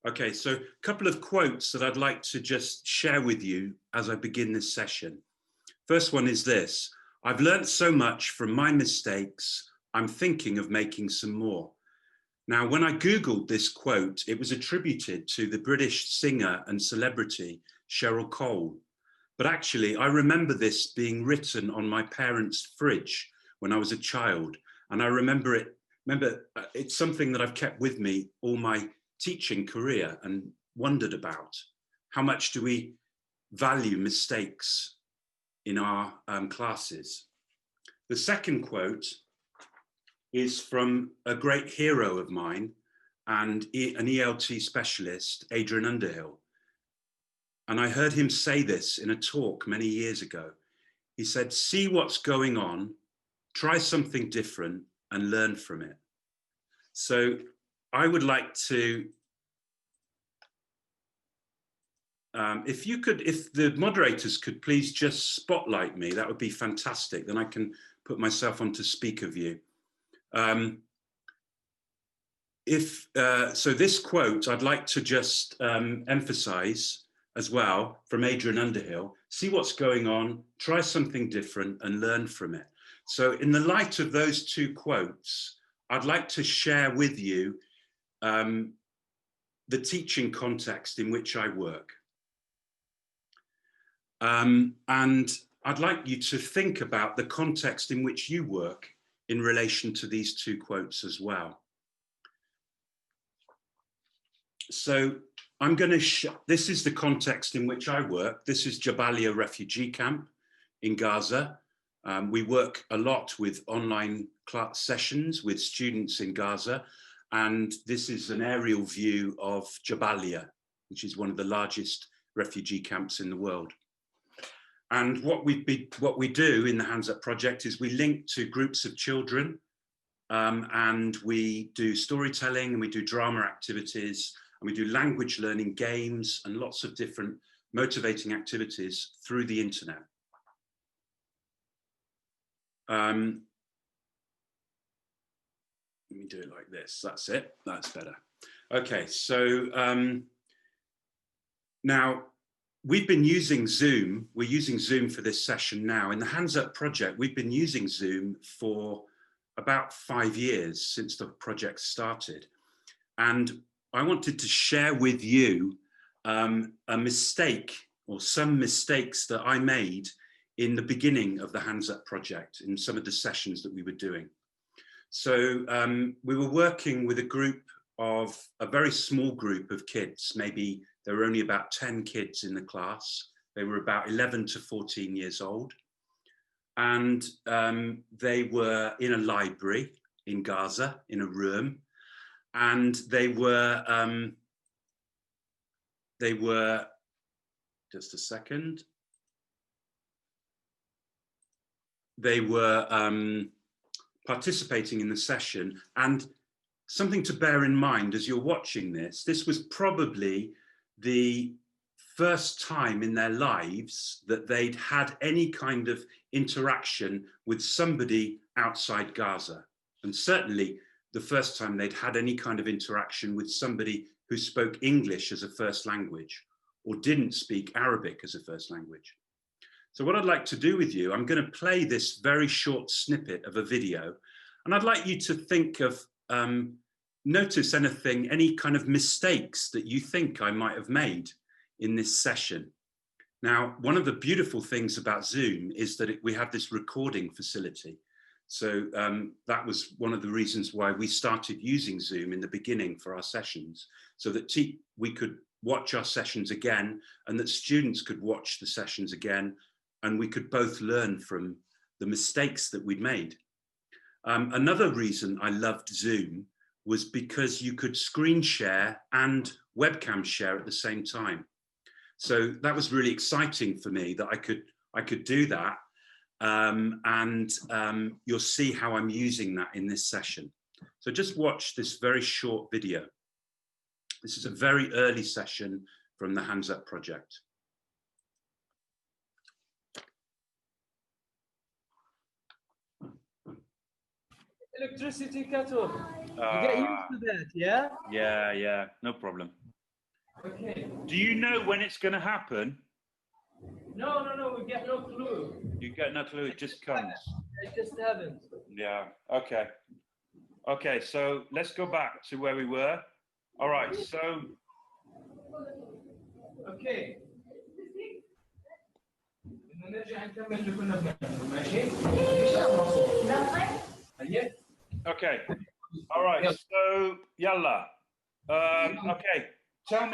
Okay, so a couple of quotes that I'd like to just share with you as I begin this session. First one is this: I've learned so much from my mistakes, I'm thinking of making some more. Now, when I Googled this quote, it was attributed to the British singer and celebrity Cheryl Cole. But actually, I remember this being written on my parents' fridge when I was a child. And I remember it's something that I've kept with me all my teaching career and wondered about. How much do we value mistakes in our classes? The second quote is from a great hero of mine and an ELT specialist, Adrian Underhill. And I heard him say this in a talk many years ago. He said, see what's going on, try something different and learn from it. So I would like to, if the moderators could please just spotlight me, that would be fantastic. Then I can put myself onto speaker view. So this quote, I'd like to just emphasize as well from Adrian Underhill: see what's going on, try something different and learn from it. So in the light of those two quotes, I'd like to share with you the teaching context in which I work. And I'd like you to think about the context in which you work in relation to these two quotes as well. So I'm going to, this is the context in which I work. This is Jabalia refugee camp in Gaza. We work a lot with online class sessions with students in Gaza. And this is an aerial view of Jabalia, which is one of the largest refugee camps in the world. And what we do in the Hands Up project is we link to groups of children and we do storytelling and we do drama activities and we do language learning games and lots of different motivating activities through the internet. Let me do it like this. That's it. That's better. Okay, so now we've been using Zoom. We're using Zoom for this session now. In the Hands Up project, we've been using Zoom for about 5 years since the project started. And I wanted to share with you a mistake or some mistakes that I made in the beginning of the Hands Up project in some of the sessions that we were doing. So we were working with a very small group of kids. Maybe there were only about 10 kids in the class. They were about 11 to 14 years old. And they were in a library in Gaza, in a room. And they were, just a second. They were participating in the session. And something to bear in mind as you're watching this, this was probably the first time in their lives that they'd had any kind of interaction with somebody outside Gaza. And certainly the first time they'd had any kind of interaction with somebody who spoke English as a first language or didn't speak Arabic as a first language. So what I'd like to do with you, I'm going to play this very short snippet of a video, and I'd like you to think of, notice anything, any kind of mistakes that you think I might have made in this session. Now, one of the beautiful things about Zoom is that we have this recording facility. So that was one of the reasons why we started using Zoom in the beginning for our sessions, so that we could watch our sessions again and that students could watch the sessions again, and we could both learn from the mistakes that we'd made. Another reason I loved Zoom was because you could screen share and webcam share at the same time. So that was really exciting for me that I could do that. You'll see how I'm using that in this session. So just watch this very short video. This is a very early session from the Hands Up project. Electricity cut off. You get used to that, yeah? Yeah, no problem. Okay. Do you know when it's going to happen? No, we get no clue. You get no clue, it just comes. It just happens. Yeah, okay. Okay, so let's go back to where we were. All right, so. Okay. نرجع نكمل اللي كنا بنعمله ماشي؟ Okay. All right. So yalla. Okay. Tell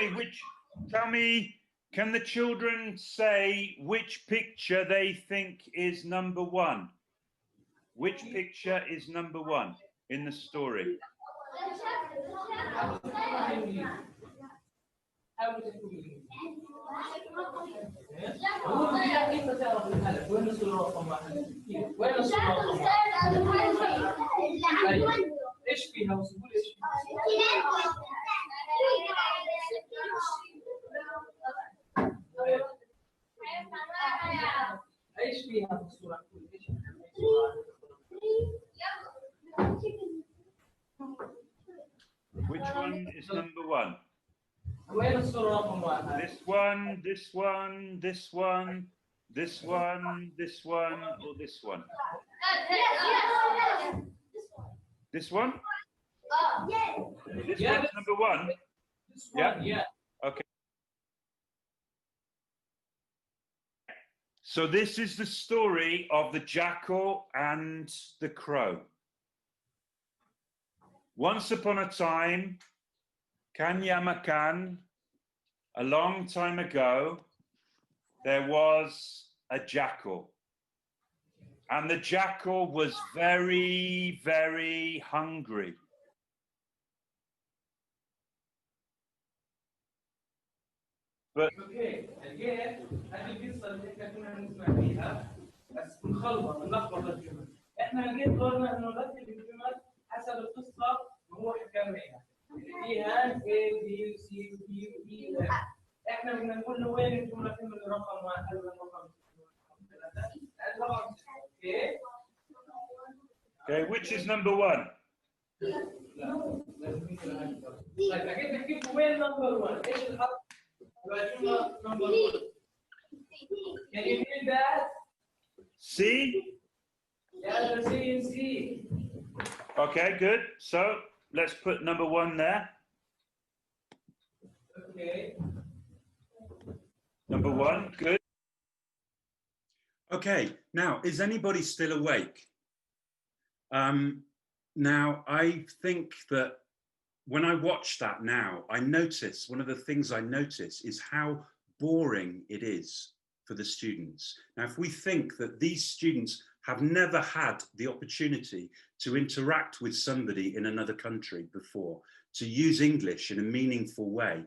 me, can the children say which picture they think is number one? Which picture is number one in the story? وين الصورة رقم واحد؟ وين الصورة رقم واحد؟ ايش فيها؟ وصفوا لي ايش فيها؟ ايش فيها في الصورة؟ Which one is number one? وين الصورة رقم واحد؟ This one, this one, this one, this one, this one, or this one? This one? This one's number one? This one, yeah. Okay. So this is the story of the jackal and the crow. Once upon a time, Kanyamakan, a long time ago, there was a jackal. And the jackal was very, very hungry. But اوكي الجيت هذه القصه اللي احنا كنا نسمع فيها بس بنخلط بنلخبط الجمل. احنا الجيت قلنا انه نرتب الجمل حسب القصه وهو حكمها. فيها A B C D E F. احنا بدنا نقول له وين الجمله تكمل رقم واحد ولا رقم ثلاثه. اوكي. okay, which is number one? طيب اكيد نحكي وين نمبر 1 ايش الحرف؟ number 1. Can you hear that? C? Yeah, the C and C. Okay, good. So let's put number one there. Okay. Number one, good. Okay, now, is anybody still awake? Now, I think that when I watch that now, I notice, one of the things I notice is how boring it is for the students. Now, if we think that these students have never had the opportunity to interact with somebody in another country before, to use English in a meaningful way,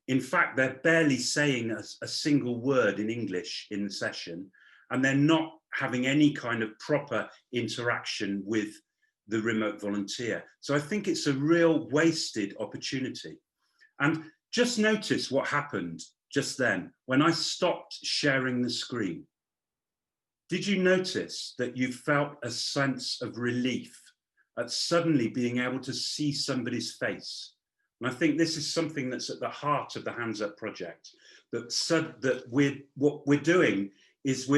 in fact, they're barely saying a single word in English in the session, and they're not having any kind of proper interaction with the remote volunteer. So I think it's a real wasted opportunity. And just notice what happened just then when I stopped sharing the screen. Did you notice that you felt a sense of relief at suddenly being able to see somebody's face? And I think this is something that's at the heart of the Hands Up project, what we're doing is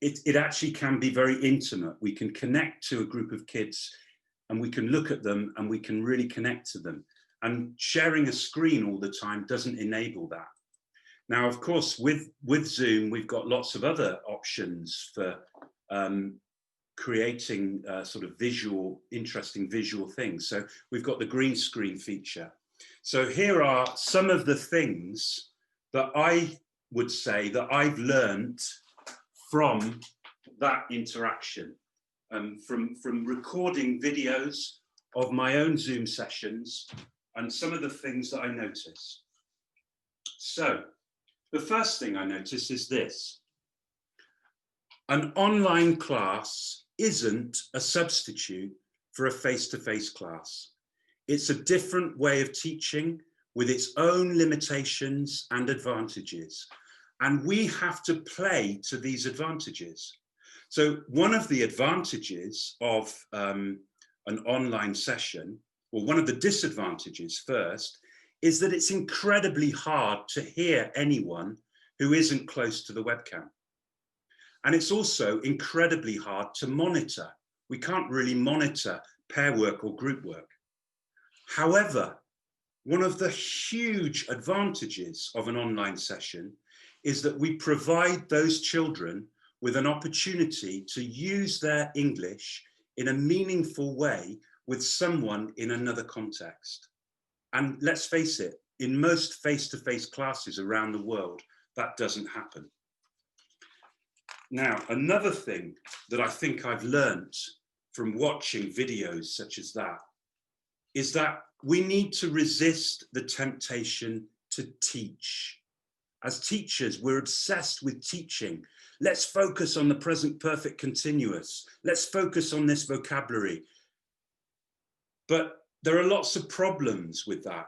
it actually can be very intimate. We can connect to a group of kids and we can look at them and we can really connect to them. And sharing a screen all the time doesn't enable that. Now, of course, with Zoom, we've got lots of other options for creating sort of interesting visual things. So we've got the green screen feature. So here are some of the things that I would say that I've learned from that interaction, from recording videos of my own Zoom sessions and some of the things that I notice. So the first thing I notice is this. An online class isn't a substitute for a face-to-face class. It's a different way of teaching with its own limitations and advantages. And we have to play to these advantages. So one of the advantages of an online session, or one of the disadvantages first, is that it's incredibly hard to hear anyone who isn't close to the webcam. And it's also incredibly hard to monitor. We can't really monitor pair work or group work. However, one of the huge advantages of an online session is that we provide those children with an opportunity to use their English in a meaningful way with someone in another context. And let's face it, in most face-to-face classes around the world, that doesn't happen. Now, another thing that I think I've learned from watching videos such as that is that we need to resist the temptation to teach. As teachers, we're obsessed with teaching. Let's focus on the present perfect continuous. Let's focus on this vocabulary. But there are lots of problems with that.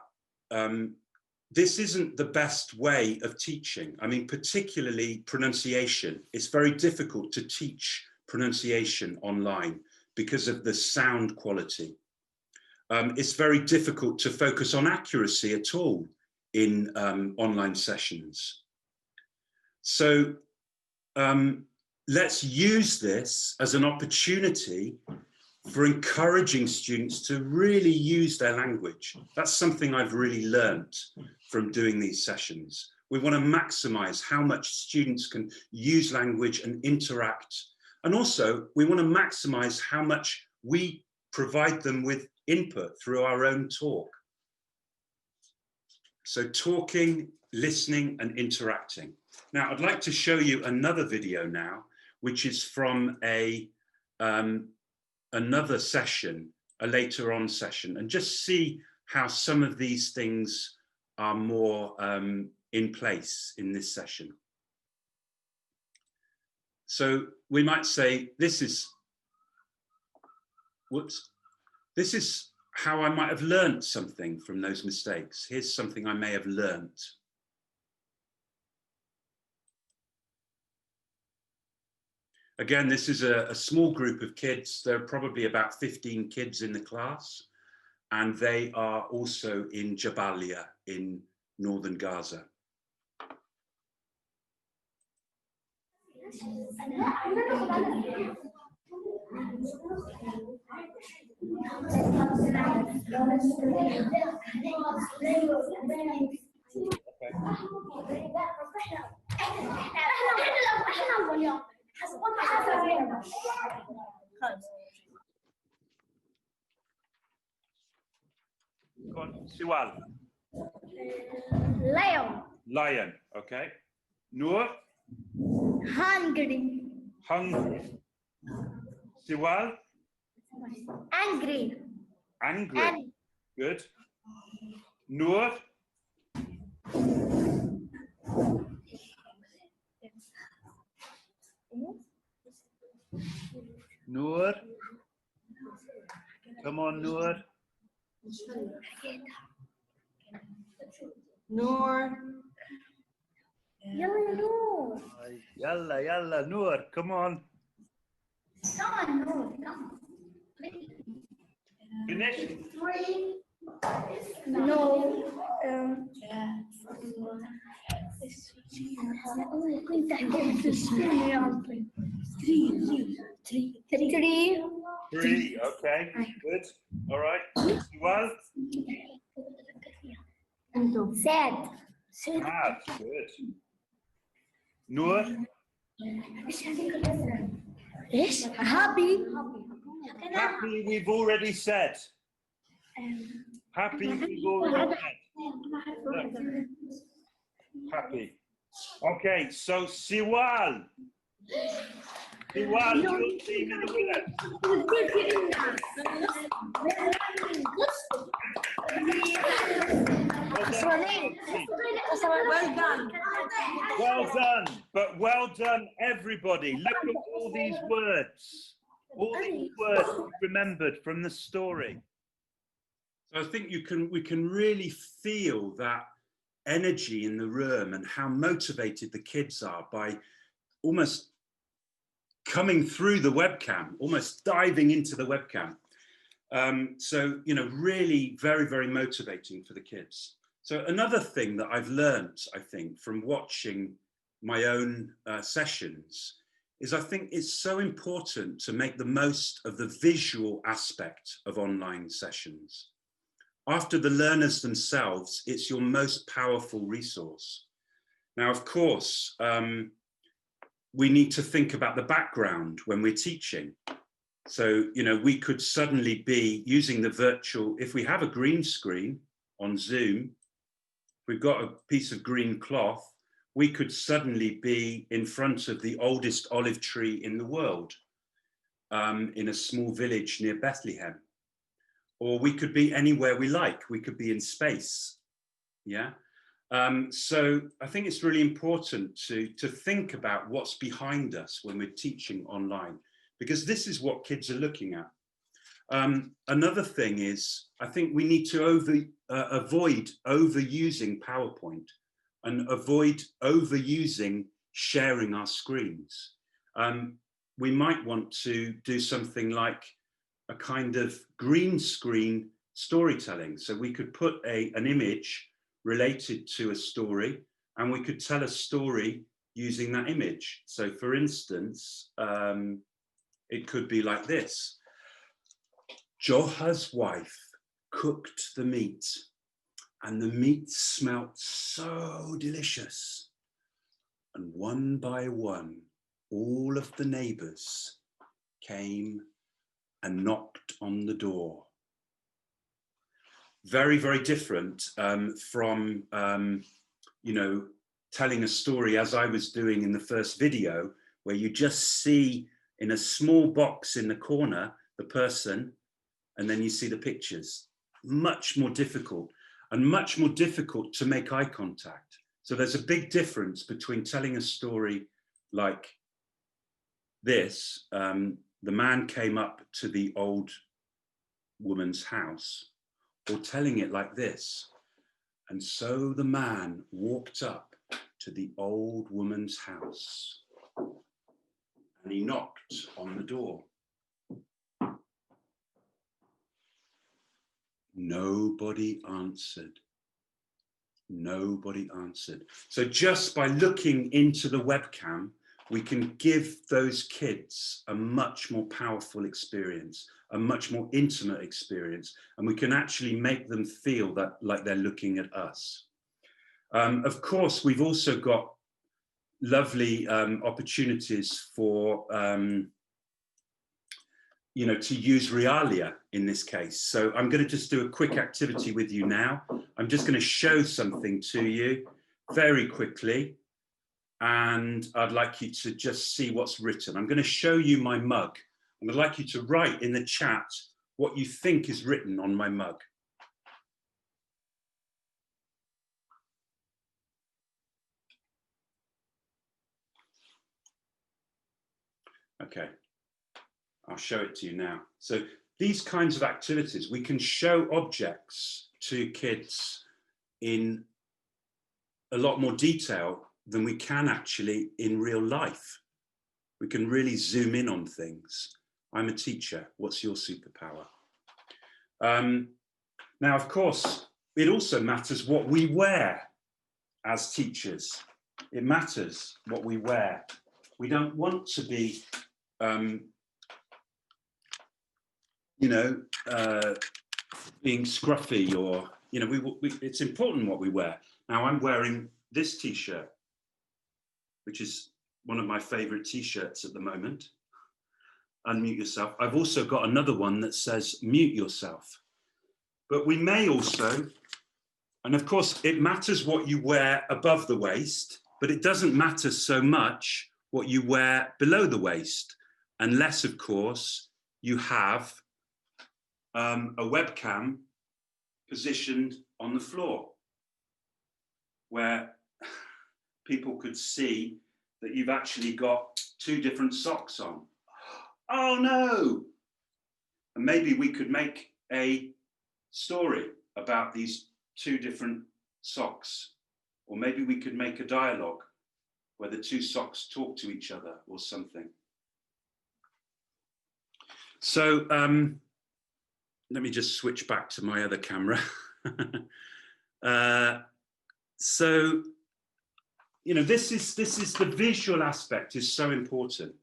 This isn't the best way of teaching. I mean, particularly pronunciation. It's very difficult to teach pronunciation online because of the sound quality. It's very difficult to focus on accuracy at all in online sessions. So let's use this as an opportunity for encouraging students to really use their language. That's something I've really learned from doing these sessions. We want to maximize how much students can use language and interact. And also, we want to maximize how much we provide them with input through our own talk. So talking, listening, and interacting. Now, I'd like to show you another video now, which is from another session, a later on session, and just see how some of these things are more in place in this session. So we might say, this is how I might have learned something from those mistakes. Here's something I may have learned. Again, this is a small group of kids. There are probably about 15 kids in the class, and they are also in Jabalia in northern Gaza. Siwal. Lion. Lion, okay. Noor. Hungry. Hungry. Siwal. Angry. Angry. Good. Noor. Noor. Come on, Noor. Noor. Yalla, Noor. Yalla, yalla, Noor, come on. Come on, Noor. Come on. Finish? No. Three. Okay, good. All right. Well, Sad. good. Noor? Yes. Happy. Happy, we've already said. Happy, we've already said. Happy. Okay, so Siwal. Siwal, your team in the winner. Well done. Well done, but well done, everybody. Look at all these words. All these words you remembered from the story. So I think we can really feel that energy in the room and how motivated the kids are by almost coming through the webcam, almost diving into the webcam. So, you know, really very, very motivating for the kids. So another thing that I've learned, I think, from watching my own sessions is I think it's so important to make the most of the visual aspect of online sessions. After the learners themselves, it's your most powerful resource. Now, of course, we need to think about the background when we're teaching. So, you know, we could suddenly be using the virtual, if we have a green screen on Zoom, we've got a piece of green cloth, we could suddenly be in front of the oldest olive tree in the world, in a small village near Bethlehem. Or we could be anywhere we like. We could be in space, yeah? So I think it's really important to think about what's behind us when we're teaching online, because this is what kids are looking at. Another thing is, I think we need to avoid overusing PowerPoint and avoid overusing sharing our screens. We might want to do something like a kind of green screen storytelling. So we could put an image related to a story, and we could tell a story using that image. So for instance, it could be like this. Joha's wife cooked the meat, and the meat smelt so delicious. And one by one, all of the neighbors came and knocked on the door. Very, very different from, you know, telling a story as I was doing in the first video, where you just see in a small box in the corner, the person, and then you see the pictures. Much more difficult, and much more difficult to make eye contact. So there's a big difference between telling a story like this, the man came up to the old woman's house, or telling it like this. And so the man walked up to the old woman's house and he knocked on the door. Nobody answered. Nobody answered. So just by looking into the webcam, we can give those kids a much more powerful experience, a much more intimate experience, and we can actually make them feel that like they're looking at us. Of course, we've also got lovely opportunities for, you know, to use Realia in this case. So I'm going to just do a quick activity with you now. I'm just going to show something to you very quickly. And I'd like you to just see what's written. I'm going to show you my mug. And I'd like you to write in the chat what you think is written on my mug. Okay, I'll show it to you now. So these kinds of activities, we can show objects to kids in a lot more detail than we can actually in real life. We can really zoom in on things. I'm a teacher. What's your superpower? Now, of course, it also matters what we wear as teachers. It matters what we wear. We don't want to be, you know, being scruffy or, you know, it's important what we wear. Now, I'm wearing this t-shirt, which is one of my favorite t-shirts at the moment. Unmute yourself. I've also got another one that says mute yourself. But we may also, and of course it matters what you wear above the waist, but it doesn't matter so much what you wear below the waist, unless of course you have a webcam positioned on the floor where people could see that you've actually got two different socks on. Oh no! And maybe we could make a story about these two different socks, or maybe we could make a dialogue where the two socks talk to each other or something. So let me just switch back to my other camera. So, you know, this is the visual aspect is so important.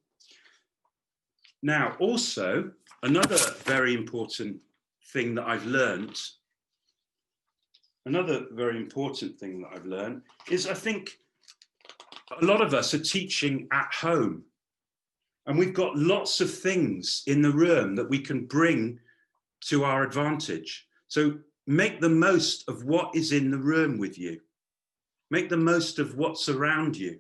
Now, also, another very important thing that I've learned, is I think a lot of us are teaching at home, and we've got lots of things in the room that we can bring to our advantage. So make the most of what is in the room with you. Make the most of what's around you.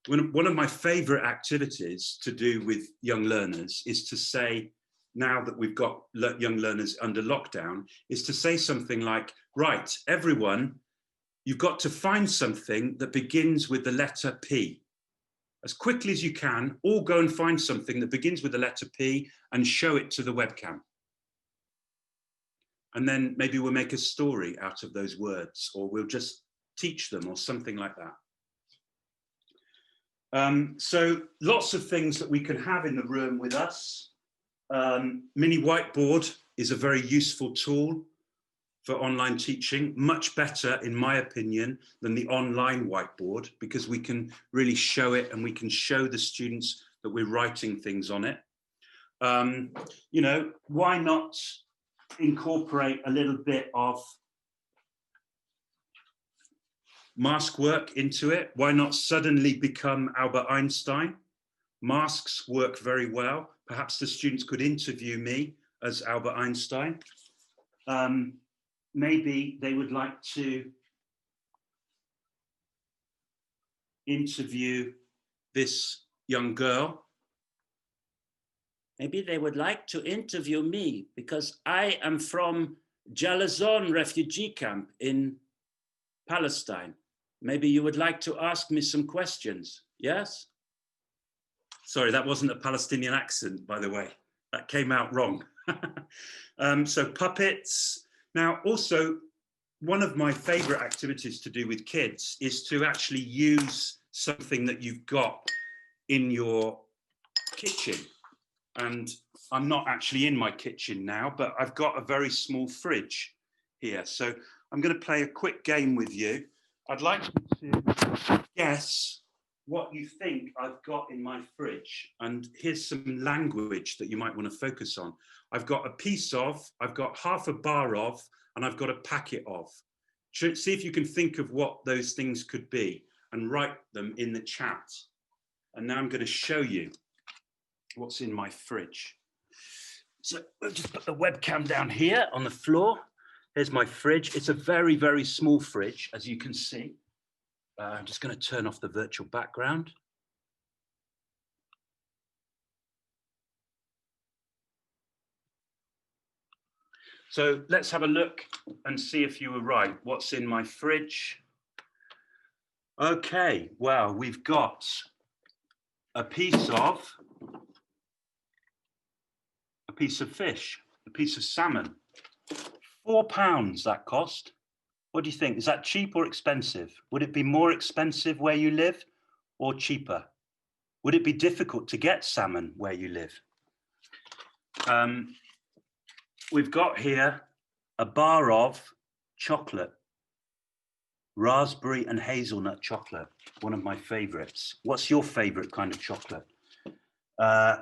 One of my favorite activities to do with young learners is to say, now that we've got young learners under lockdown, is to say something like, right, everyone, you've got to find something that begins with the letter P. As quickly as you can, all go and find something that begins with the letter P and show it to the webcam. And then maybe we'll make a story out of those words, or we'll just teach them or something like that. So lots of things that we can have in the room with us. Mini whiteboard is a very useful tool for online teaching, much better, in my opinion, than the online whiteboard, because we can really show it and we can show the students that we're writing things on it. You know, why not incorporate a little bit of mask work into it? Why not suddenly become Albert Einstein? Masks work very well. Perhaps the students could interview me as Albert Einstein. Maybe they would like to interview this young girl. Maybe they would like to interview me because I am from Jalazon refugee camp in Palestine. Maybe you would like to ask me some questions, yes? Sorry, that wasn't a Palestinian accent, by the way. That came out wrong. So puppets. Now, also, one of my favorite activities to do with kids is to actually use something that you've got in your kitchen. And I'm not actually in my kitchen now, but I've got a very small fridge here. So I'm going to play a quick game with you. I'd like you to guess what you think I've got in my fridge. And here's some language that you might want to focus on. I've got a piece of, I've got half a bar of, and I've got a packet of. See if you can think of what those things could be and write them in the chat. And now I'm going to show you what's in my fridge. So we'll just put the webcam down here on the floor. Here's my fridge. It's a very, very small fridge, as you can see. I'm just going to turn off the virtual background. So let's have a look and see if you were right. What's in my fridge? Okay, well, we've got a piece of fish, a piece of salmon. £4 that cost. What do you think? Is that cheap or expensive? Would it be more expensive where you live or cheaper? Would it be difficult to get salmon where you live? We've got here a bar of chocolate, raspberry and hazelnut chocolate, one of my favorites. What's your favorite kind of chocolate?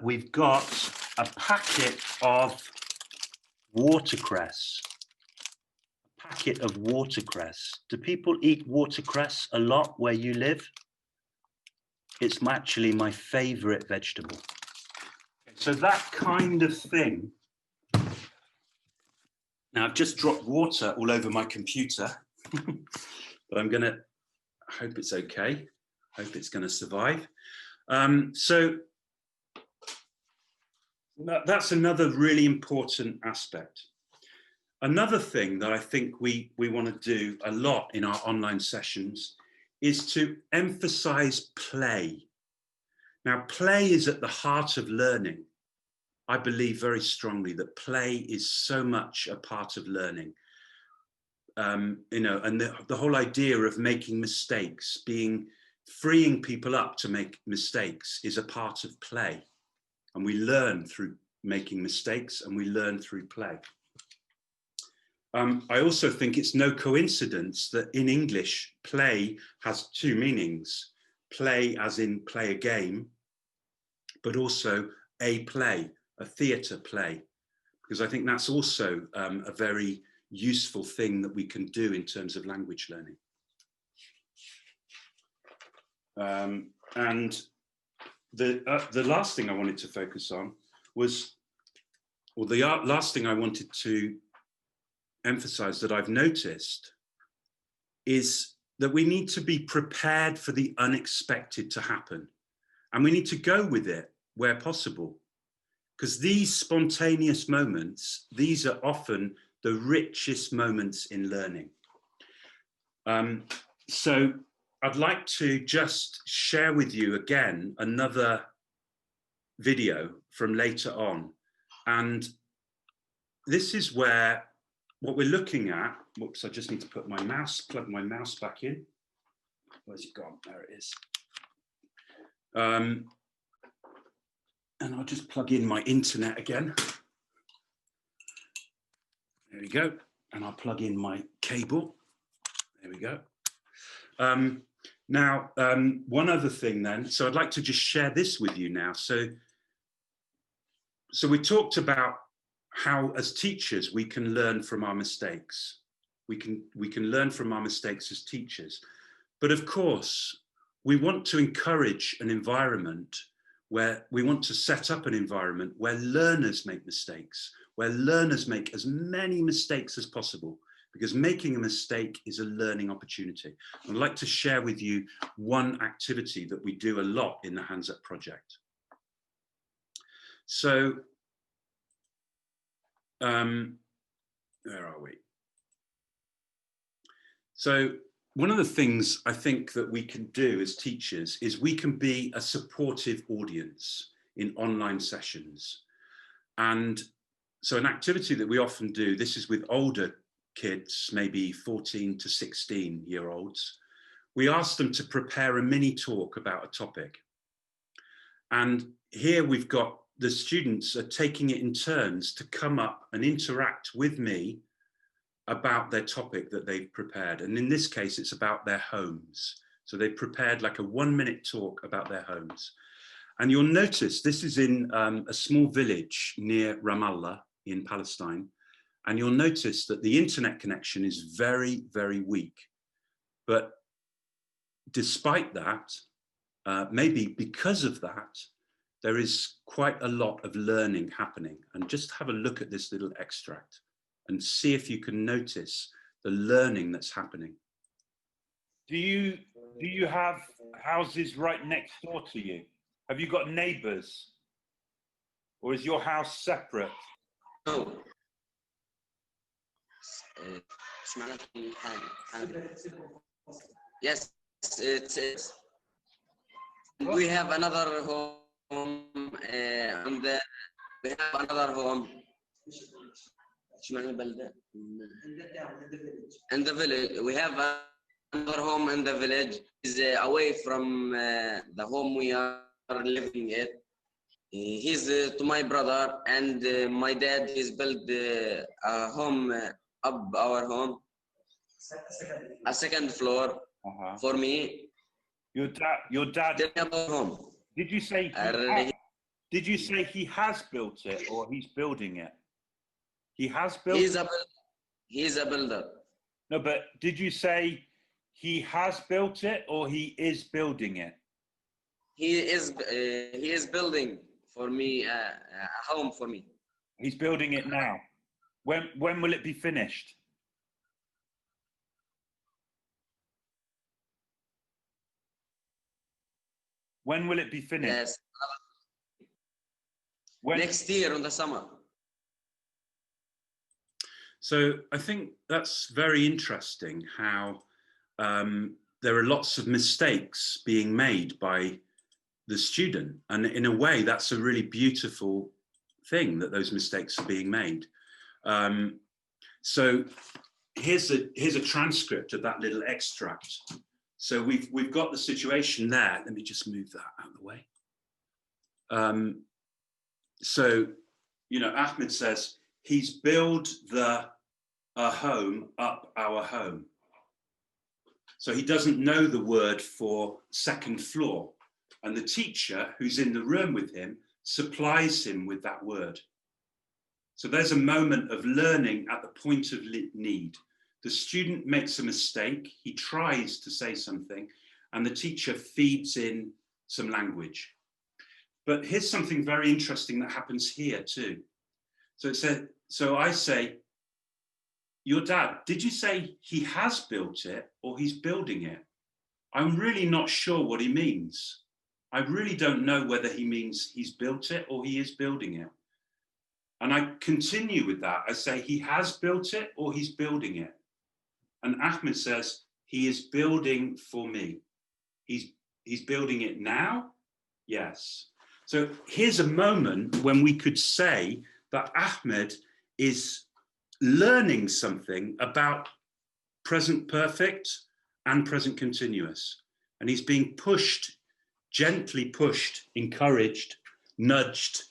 We've got a packet of watercress. A packet of watercress. Do people eat watercress a lot where you live? It's actually my favorite vegetable. So that kind of thing. Now I've just dropped water all over my computer, but I'm gonna, I hope it's okay. I hope it's gonna survive. So that's another really important aspect. Another thing that I think we want to do a lot in our online sessions is to emphasize play. Now, play is at the heart of learning. I believe very strongly that play is so much a part of learning. You know, and the whole idea of making mistakes, freeing people up to make mistakes is a part of play. And we learn through making mistakes and we learn through play. I also think it's no coincidence that in English, play has two meanings. Play as in play a game, but also a play, a theatre play, because I think that's also a very useful thing that we can do in terms of language learning. And the last thing I wanted to focus on was, or the last thing I wanted to emphasize that I've noticed is that we need to be prepared for the unexpected to happen. And we need to go with it where possible. Because these spontaneous moments, these are often the richest moments in learning. So I'd like to just share with you again another video from later on. And this is where what we're looking at, whoops, I just need to put my mouse, plug my mouse back in. Where's it gone? There it is. And I'll just plug in my internet again. There we go. And I'll plug in my cable. There we go. Now, one other thing then, so I'd like to just share this with you now. So we talked about how as teachers we can learn from our mistakes. We can learn from our mistakes as teachers. But of course, we want to encourage an environment where we want to set up an environment where learners make mistakes, where learners make as many mistakes as possible, because making a mistake is a learning opportunity. I'd like to share with you one activity that we do a lot in the Hands Up project. So, where are we? So one of the things I think that we can do as teachers is we can be a supportive audience in online sessions. And so an activity that we often do, this is with older kids, maybe 14 to 16-year-olds, we ask them to prepare a mini talk about a topic. And here we've got the students are taking it in turns to come up and interact with me about their topic that they've prepared. And in this case, it's about their homes. So they've prepared like a 1-minute talk about their homes. And you'll notice this is in a small village near Ramallah in Palestine. And you'll notice that the internet connection is very, very weak. But despite that, maybe because of that, there is quite a lot of learning happening. And just have a look at this little extract and see if you can notice the learning that's happening. Do you have houses right next door to you? Have you got neighbors? Or is your house separate? No. Yes, it's we have another home we have another home in the village. We have another home in the village. Is away from the home we are living in. He's to my brother, and my dad is built a home up our home, a second floor for me. Your dad. Home. Did you say he has built it or he's building it? He has built. He's a builder. No, but did you say he has built it or he is building it? He is building for me a home for me. He's building it now. When will it be finished? When will it be finished? Yes. Next year in the summer. So I think that's very interesting how there are lots of mistakes being made by the student. And in a way, that's a really beautiful thing that those mistakes are being made. So here's a transcript of that little extract. So we've got the situation there. Let me just move that out of the way. So, you know, Ahmed says he's built the a home up our home. So he doesn't know the word for second floor. And the teacher who's in the room with him supplies him with that word. So there's a moment of learning at the point of need. The student makes a mistake, he tries to say something, and the teacher feeds in some language. But here's something very interesting that happens here too. So I say, your dad, did you say he has built it or he's building it? I'm really not sure what he means. I really don't know whether he means he's built it or he is building it. And I continue with that. I say, he has built it or he's building it. And Ahmed says, he is building for me. He's building it now? Yes. So here's a moment when we could say that Ahmed is learning something about present perfect and present continuous. And he's being pushed, gently pushed, encouraged, nudged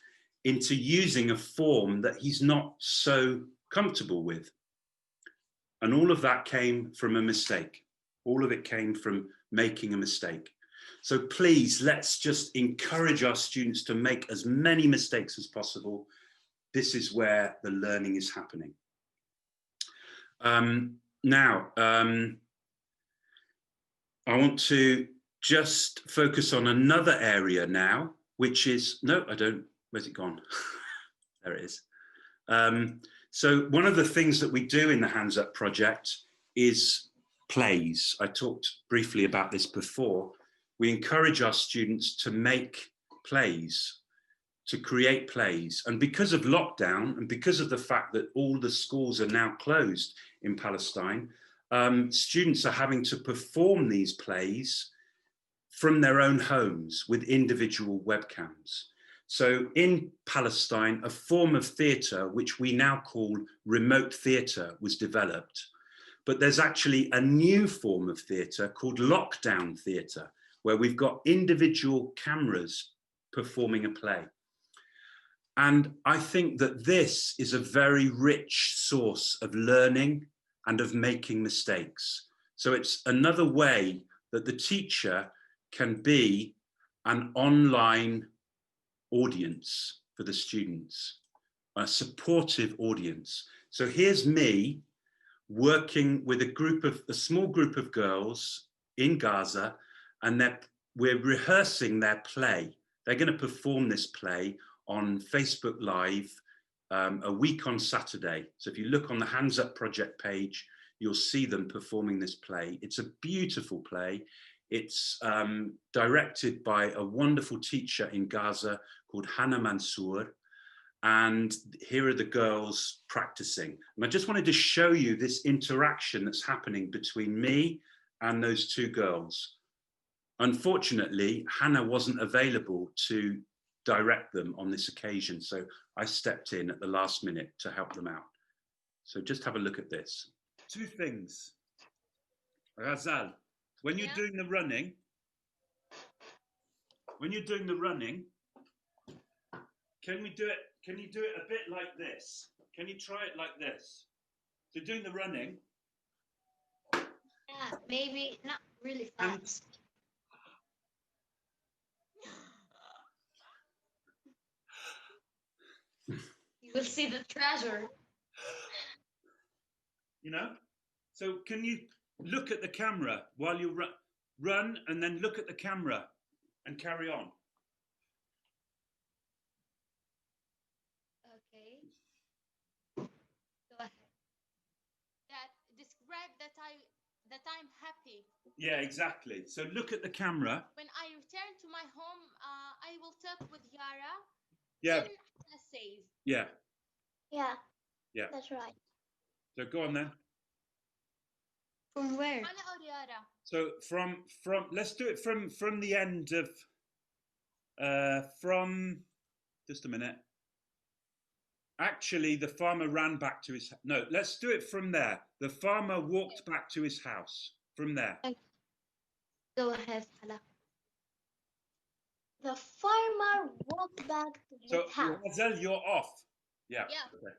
into using a form that he's not so comfortable with. And all of that came from a mistake. All of it came from making a mistake. So please, let's just encourage our students to make as many mistakes as possible. This is where the learning is happening. Now, I want to just focus on another area now, which is, no, I don't, where's it gone? There it is. So one of the things that we do in the Hands Up project is plays. I talked briefly about this before. We encourage our students to make plays, to create plays. And because of lockdown and because of the fact that all the schools are now closed in Palestine, students are having to perform these plays from their own homes with individual webcams. So in Palestine, a form of theatre, which we now call remote theatre, was developed. But there's actually a new form of theatre called lockdown theatre, where we've got individual cameras performing a play. And I think that this is a very rich source of learning and of making mistakes. So it's another way that the teacher can be an online audience for the students, a supportive audience. So here's me working with a small group of girls in Gaza, and we're rehearsing their play. They're going to perform this play on Facebook Live a week on Saturday. So if you look on the Hands Up project page, you'll see them performing this play. It's a beautiful play. It's directed by a wonderful teacher in Gaza called Hannah Mansour. And here are the girls practicing. And I just wanted to show you this interaction that's happening between me and those two girls. Unfortunately, Hannah wasn't available to direct them on this occasion, so I stepped in at the last minute to help them out. So just have a look at this. Two things. Ghazal, when you're doing the running, can you do it a bit like this? Can you try it like this? So doing the running. Yeah, maybe not really fast. You will see the treasure. You know? So can you look at the camera while you run and then look at the camera and carry on? Okay. Go ahead. Describe that I'm happy. Yeah, exactly. So look at the camera. When I return to my home, I will talk with Yara. Yeah. Then save. Yeah. Yeah. Yeah. That's right. So go on then. From where? Ana or Yara? So from let's do it from the end of from just a minute. Actually, the farmer ran back to his no. Let's do it from there. The farmer walked back to his house from there. Go ahead, Hala. The farmer walked back to his house. Hazel, you're off. Yeah. Yeah.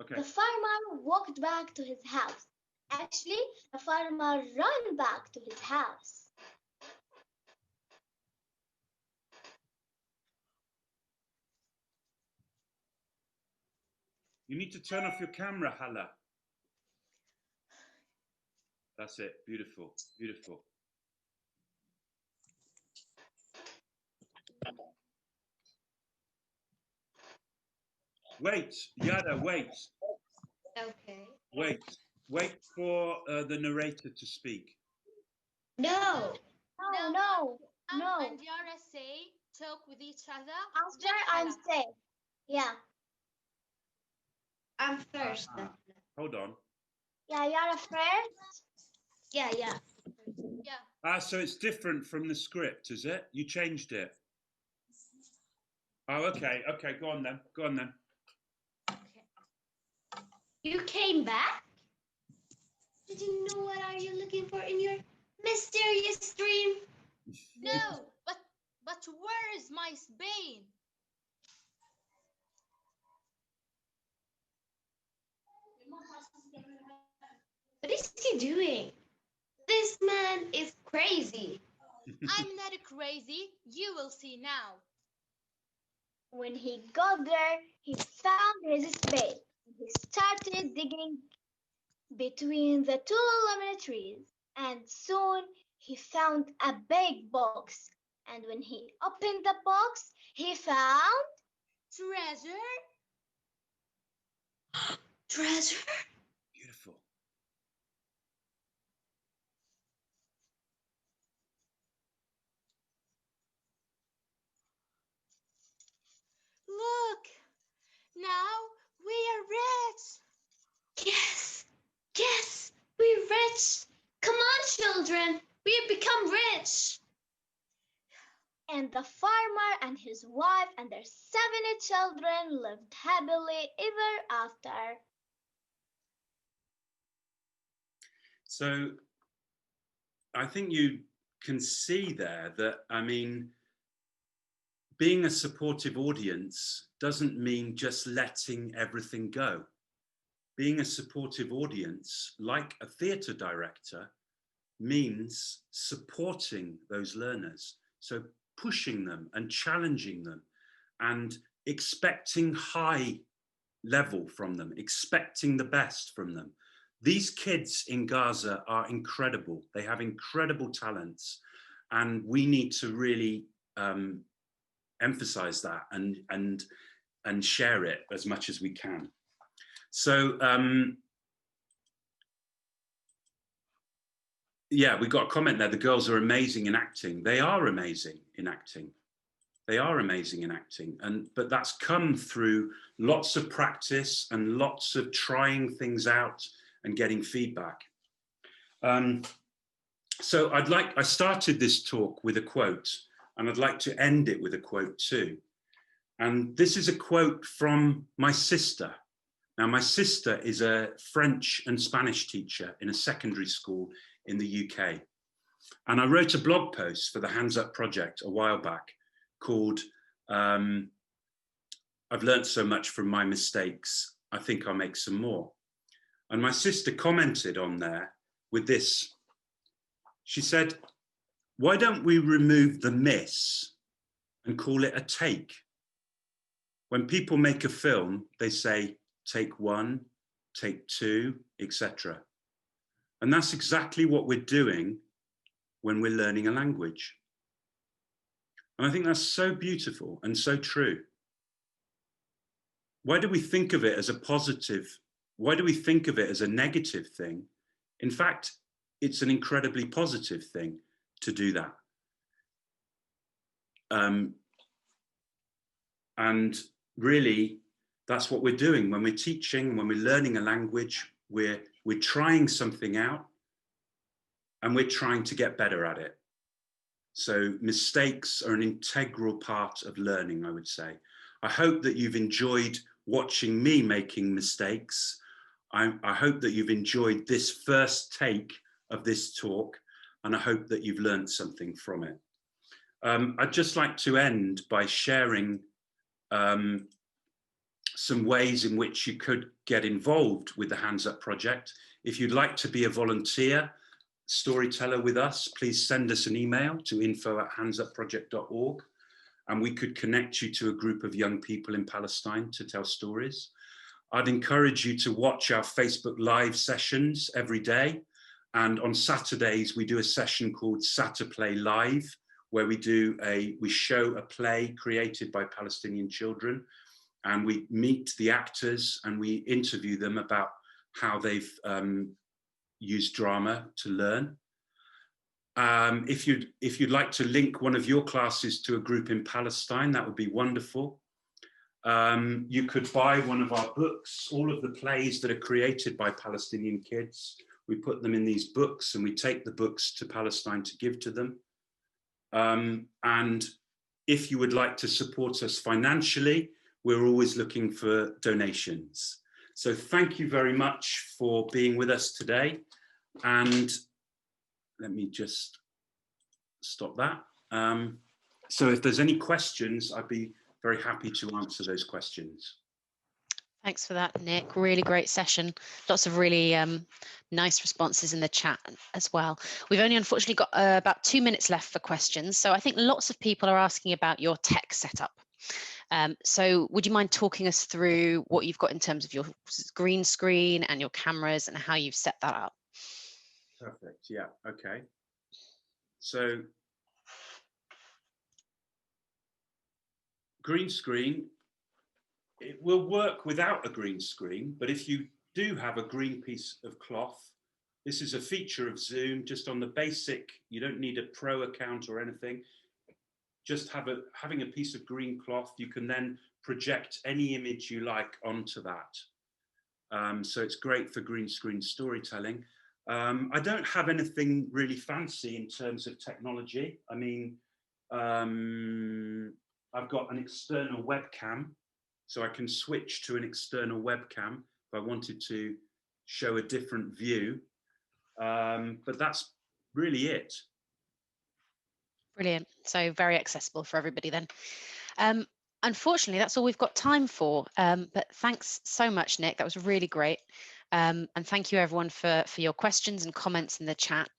Okay. The farmer walked back to his house. Actually, the farmer ran back to his house. You need to turn off your camera, Hala. That's it. Beautiful. Beautiful. Wait, Yada, wait. Okay. Wait for the narrator to speak. No. No. And Yara say, talk with each other. After I'm safe. Yeah. I'm first. Hold on. Yeah, you're first. Yeah. Yeah. So it's different from the script, is it? You changed it. Oh, okay. Okay, go on then. Okay. You came back? Did you know what are you looking for in your mysterious dream? No, but where is my Spain? What is he doing? This man is crazy. I'm not crazy. You will see now. When he got there, he found his spade. He started digging between the two lemon trees, and soon he found a big box. And when he opened the box, he found Treasure? treasure. Beautiful. Look, now we are rich. Yes, we're rich. Come on, children, we have become rich. And the farmer and his wife and their 70 children lived happily ever after. So I think you can see there that, I mean, being a supportive audience doesn't mean just letting everything go. Being a supportive audience, like a theatre director, means supporting those learners. So pushing them and challenging them and expecting high level from them, expecting the best from them. These kids in Gaza are incredible. They have incredible talents, and we need to really emphasize that and share it as much as we can. So yeah, we got a comment there. The girls are amazing in acting. They are amazing in acting. They are amazing in acting, but that's come through lots of practice and lots of trying things out and getting feedback. So I started this talk with a quote, and I'd like to end it with a quote too. And this is a quote from my sister. Now, my sister is a French and Spanish teacher in a secondary school in the UK. And I wrote a blog post for the Hands Up project a while back called I've learned so much from my mistakes, I think I'll make some more. And my sister commented on there with this. She said, why don't we remove the miss and call it a take? When people make a film, they say, take one, take two, etc. And that's exactly what we're doing when we're learning a language. And I think that's so beautiful and so true. Why do we think of it as a positive? Why do we think of it as a negative thing? In fact, it's an incredibly positive thing to do that. And really, that's what we're doing when we're teaching, when we're learning a language. We're trying something out and we're trying to get better at it. So mistakes are an integral part of learning, I would say. I hope that you've enjoyed watching me making mistakes. I hope that you've enjoyed this first take of this talk, and I hope that you've learned something from it. I'd just like to end by sharing some ways in which you could get involved with the Hands Up project. If you'd like to be a volunteer storyteller with us, please send us an email to info@handsupproject.org, and we could connect you to a group of young people in Palestine to tell stories. I'd encourage you to watch our Facebook Live sessions every day. And on Saturdays, we do a session called Saturplay Live, where we show a play created by Palestinian children, and we meet the actors and we interview them about how they've used drama to learn. If you'd like to link one of your classes to a group in Palestine, that would be wonderful. You could buy one of our books, all of the plays that are created by Palestinian kids. We put them in these books and we take the books to Palestine to give to them. And if you would like to support us financially, we're always looking for donations. So thank you very much for being with us today. And let me just stop that. So if there's any questions, I'd be very happy to answer those questions. Thanks for that, Nick. Really great session. Lots of really nice responses in the chat as well. We've only unfortunately got about 2 minutes left for questions. So I think lots of people are asking about your tech setup. So would you mind talking us through what you've got in terms of your green screen and your cameras and how you've set that up? Perfect. Yeah. Okay. So green screen, it will work without a green screen, but if you do have a green piece of cloth, this is a feature of Zoom, just on the basic, you don't need a pro account or anything. Just having a piece of green cloth, you can then project any image you like onto that. So it's great for green screen storytelling. I don't have anything really fancy in terms of technology. I mean, I've got an external webcam, so I can switch to an external webcam if I wanted to show a different view. But that's really it. Brilliant. So very accessible for everybody then. Unfortunately, that's all we've got time for. But thanks so much, Nick. That was really great. And thank you everyone for your questions and comments in the chat.